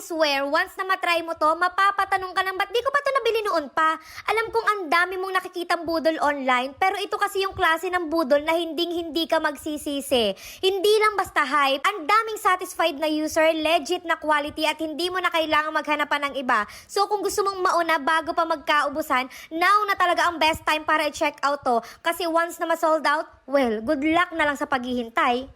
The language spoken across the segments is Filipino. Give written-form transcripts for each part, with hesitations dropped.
swear, once na matry mo to, mapapatanong ka ng ba't di ko pa to nabili noon pa. Alam kong ang dami mong nakikitang budol online, pero ito kasi yung klase ng budol na hindi ka magsisisi. Hindi lang basta hype, ang daming satisfied na user, legit na quality at hindi mo na kailangang maghanapan ng iba. So kung gusto mong mauna bago pa magkaubusan, now na talaga ang best time para i-check out to. Kasi once na ma-sold out, well, good luck na lang sa paghihintay.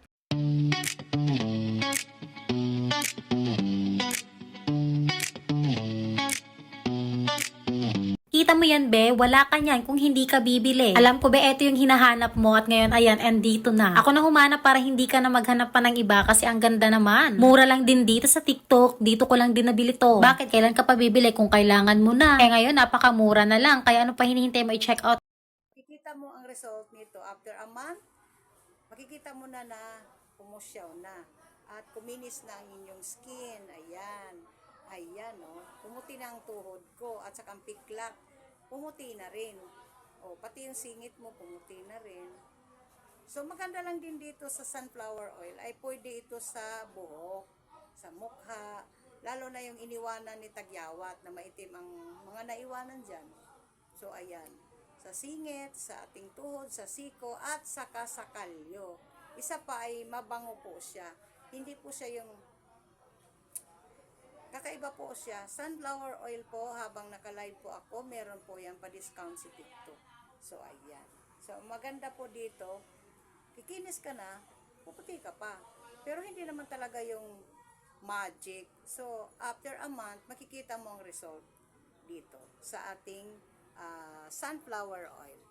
Kita mo yan, be? Wala ka niyan kung hindi ka bibili. Alam ko, be, eto yung hinahanap mo at ngayon, ayan, and dito na. Ako na humanap para hindi ka na maghanap pa ng iba kasi ang ganda naman. Mura lang din dito sa TikTok. Dito ko lang din nabili to. Bakit? Kailan ka pa bibili kung kailangan mo na? Eh ngayon, napakamura na lang. Kaya ano pa hinihintay mo i-check out? Makikita mo ang result nito after a month. Makikita mo na na pumusyaw na. At kuminis na ang inyong skin. Ayan. Ayan, oh. Pumuti na ang tuhod ko. At saka ang piklak, pumuti na rin. O, pati yung singit mo, pumuti na rin. So, maganda lang din dito sa sunflower oil. Ay, pwede ito sa buhok, sa mukha. Lalo na yung iniwanan ni Tagyawat na maitim ang mga naiwanan dyan. So, ayan. Sa singit, sa ating tuhod, sa siko, at saka sa kalyo. Isa pa ay mabango po siya. Hindi po siya yung kakaiba po siya. Sunflower oil po, habang naka-live po ako, meron po yan pa-discount si TikTok. So, ayan. So, maganda po dito, kikinis ka na, puputi ka pa. Pero hindi naman talaga yung magic. So, after a month, makikita mo ang result dito sa ating sunflower oil.